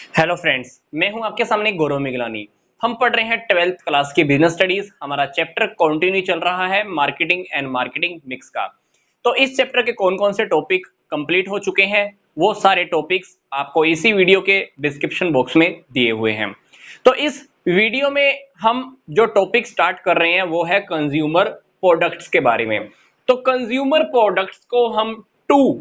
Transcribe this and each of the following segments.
Hello friends, मैं हूं आपके सामने गौरव मिगलानी। हम पढ़ रहे हैं 12th क्लास की बिजनेस स्टडीज। हमारा चैप्टर कंटिन्यू चल रहा है मार्केटिंग एंड मार्केटिंग मिक्स का। तो इस चैप्टर के कौन-कौन से टॉपिक कंप्लीट हो चुके हैं, वो सारे टॉपिक्स आपको इसी वीडियो के डिस्क्रिप्शन बॉक्स में दिए हुए हैं। तो इस वीडियो में हम जो टॉपिक स्टार्ट कर रहे हैं वो है कंज्यूमर प्रोडक्ट्स के बारे में। तो कंज्यूमर प्रोडक्ट्स को हम टू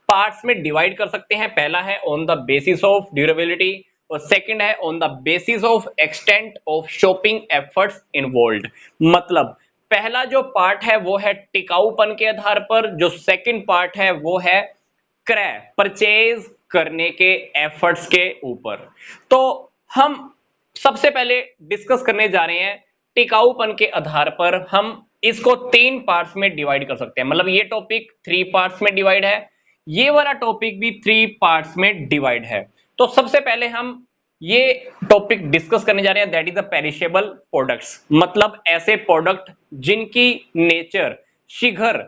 पार्ट्स में डिवाइड कर सकते हैं। पहला है on the basis of durability और सेकंड है on the basis of extent of shopping efforts involved. मतलब पहला जो पार्ट है वो है टिकाऊपन के आधार पर, जो सेकंड पार्ट है वो है क्रय परचेज करने के एफर्ट्स के ऊपर। तो हम सबसे पहले डिस्कस करने जा रहे हैं टिकाऊपन के आधार पर। हम इसको तीन पार्ट्स में डिवाइड कर सकते हैं। मतलब ये टॉपिक थ्री पार्ट्स में डिवाइड है, ये वाला टॉपिक भी थ्री पार्ट्स में डिवाइड है। तो सबसे पहले हम ये टॉपिक डिस्कस करने जा रहे हैं, that is the perishable products. मतलब ऐसे प्रोडक्ट जिनकी नेचर शीघ्र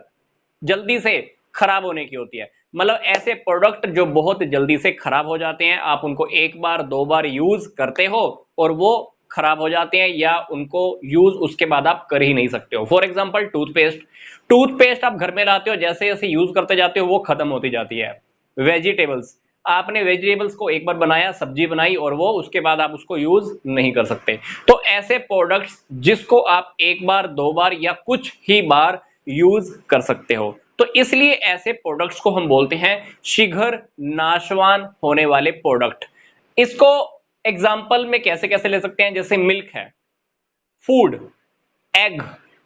जल्दी से खराब होने की होती है। मतलब ऐसे प्रोडक्ट जो बहुत जल्दी से खराब हो जाते हैं, आप उनको एक बार दो बार यूज करते हो और वो खराब हो जाते हैं, या उनको यूज उसके बाद आप कर ही नहीं सकते हो। For example toothpaste. टूथपेस्ट आप घर में लाते हो, जैसे जैसे यूज करते जाते हो वो खत्म होती जाती है। वेजिटेबल्स, आपने वेजिटेबल्स को एक बार बनाया, सब्जी बनाई, और वो उसके बाद आप उसको यूज नहीं कर सकते। तो ऐसे प्रोडक्ट्स जिसको आप एक बार दो बार या कुछ ही बार यूज कर सकते हो, तो इसलिए ऐसे प्रोडक्ट्स को हम बोलते हैं शीघ्र नाशवान होने वाले प्रोडक्ट। इसको एग्जांपल में कैसे कैसे ले सकते हैं, जैसे मिल्क है, फूड, एग,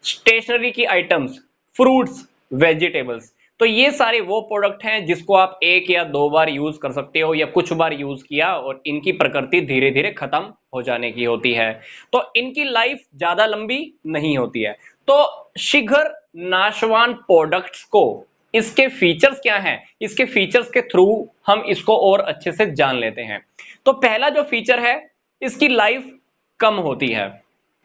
स्टेशनरी की आइटम्स, फ्रूट्स, वेजिटेबल्स। तो ये सारे वो प्रोडक्ट हैं जिसको आप एक या दो बार यूज कर सकते हो, या कुछ बार यूज किया और इनकी प्रकृति धीरे धीरे खत्म हो जाने की होती है। तो इनकी लाइफ ज्यादा लंबी नहीं होती है। तो शीघ्र नाशवान प्रोडक्ट्स को इसके फीचर्स क्या हैं, इसके फीचर्स के थ्रू हम इसको और अच्छे से जान लेते हैं। तो पहला जो फीचर है, इसकी लाइफ कम होती है।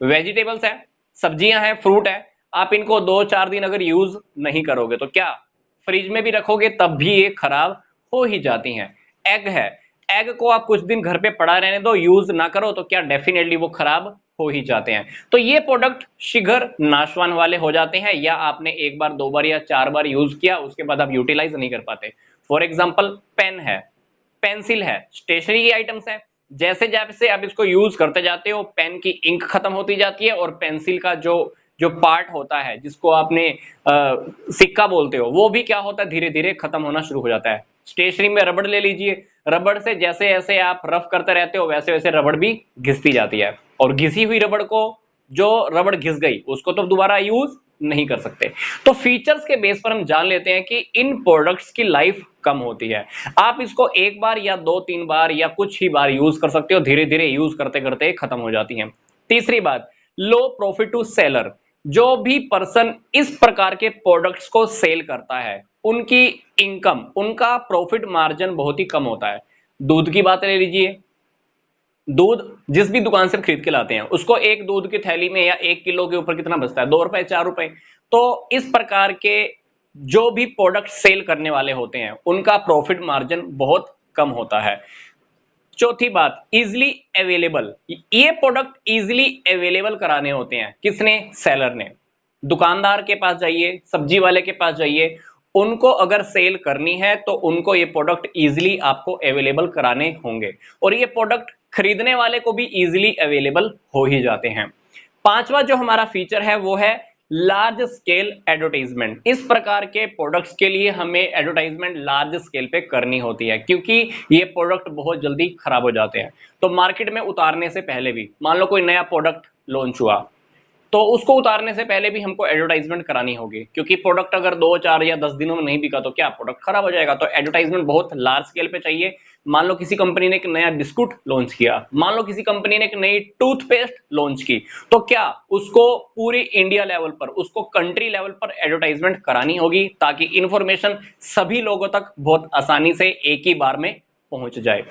वेजिटेबल्स है, सब्जियां हैं, फ्रूट है, आप इनको दो चार दिन अगर यूज नहीं करोगे तो क्या फ्रिज में भी रखोगे तब भी ये खराब हो ही जाती हैं। एग है, एग को आप कुछ दिन घर पे पड़ा रहने दो, यूज ना करो तो क्या डेफिनेटली वो खराब हो ही जाते हैं। तो ये प्रोडक्ट शीघ्र नाशवान वाले हो जाते हैं, या आपने एक बार दो बार या चार बार यूज किया उसके बाद आप यूटिलाइज नहीं कर पाते। फॉर एग्जाम्पल पेन है, पेंसिल है, स्टेशनरी की आइटम्स है। जैसे जैसे आप इसको यूज करते जाते हो, पेन की इंक खत्म होती जाती है, और पेंसिल का जो जो पार्ट होता है जिसको आपने सिक्का बोलते हो, वो भी क्या होता है, धीरे धीरे खत्म होना शुरू हो जाता है। स्टेशनरी में रबड़ ले लीजिए, रबड़ से जैसे जैसे आप रफ करते रहते हो वैसे वैसे रबड़ भी घिसती जाती है, और घिसी हुई रबड़ को, जो रबड़ घिस गई उसको तो दोबारा यूज नहीं कर सकते। तो फीचर्स के बेस पर हम जान लेते हैं कि इन प्रोडक्ट्स की लाइफ कम होती है। आप इसको एक बार या दो तीन बार या कुछ ही बार यूज कर सकते हो, धीरे धीरे यूज करते करते खत्म हो जाती हैं। तीसरी बात, लो प्रॉफिट टू सेलर। जो भी पर्सन इस प्रकार के प्रोडक्ट्स को सेल करता है, उनकी इनकम, उनका प्रॉफिट मार्जिन बहुत ही कम होता है। दूध की बात ले लीजिए, दूध जिस भी दुकान से खरीद के लाते हैं उसको एक दूध की थैली में या एक किलो के ऊपर कितना बचता है, 2 रुपए 4 रुपए। तो इस प्रकार के जो भी प्रोडक्ट सेल करने वाले होते हैं उनका प्रॉफिट मार्जिन बहुत कम होता है। चौथी बात, इजिली अवेलेबल। ये प्रोडक्ट इजिली अवेलेबल कराने होते हैं, किसने, सेलर ने। दुकानदार के पास जाइए, सब्जी वाले के पास जाइए, उनको अगर सेल करनी है तो उनको ये प्रोडक्ट इजिली आपको अवेलेबल कराने होंगे, और ये प्रोडक्ट खरीदने वाले को भी इजिली अवेलेबल हो ही जाते हैं। पांचवा जो हमारा फीचर है वो है लार्ज स्केल एडवर्टाइजमेंट। इस प्रकार के प्रोडक्ट्स के लिए हमें एडवर्टाइजमेंट लार्ज स्केल पे करनी होती है, क्योंकि ये प्रोडक्ट बहुत जल्दी खराब हो जाते हैं। तो मार्केट में उतारने से पहले भी, मान लो कोई नया प्रोडक्ट लॉन्च हुआ, तो उसको उतारने से पहले भी हमको एडवर्टाइजमेंट करानी होगी, क्योंकि प्रोडक्ट अगर 2 4 या 10 दिनों में नहीं बिका तो क्या प्रोडक्ट खराब हो जाएगा। तो एडवर्टाइजमेंट बहुत लार्ज स्केल पे चाहिए। मान लो किसी कंपनी ने एक नया बिस्कुट लॉन्च किया, मान लो किसी कंपनी ने एक नई टूथपेस्ट लॉन्च की, तो क्या उसको पूरी इंडिया लेवल पर, उसको कंट्री लेवल पर एडवर्टाइजमेंट करानी होगी, ताकि इंफॉर्मेशन सभी लोगों तक बहुत आसानी से एक ही बार में पहुंच जाए।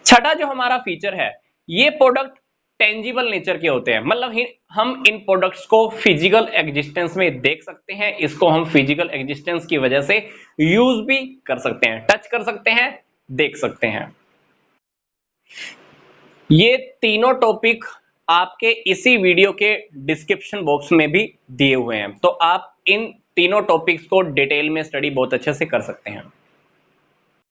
छठा जो हमारा फीचर है, ये प्रोडक्ट टेंजिबल नेचर के होते हैं। मतलब हम इन प्रोडक्ट्स को फिजिकल एग्जिस्टेंस में देख सकते हैं, इसको हम फिजिकल एग्जिस्टेंस की वजह से यूज भी कर सकते हैं, टच कर सकते हैं, देख सकते हैं। ये तीनों टॉपिक आपके इसी वीडियो के डिस्क्रिप्शन बॉक्स में भी दिए हुए हैं, तो आप इन तीनों टॉपिक्स को डिटेल में स्टडी बहुत अच्छे से कर सकते हैं।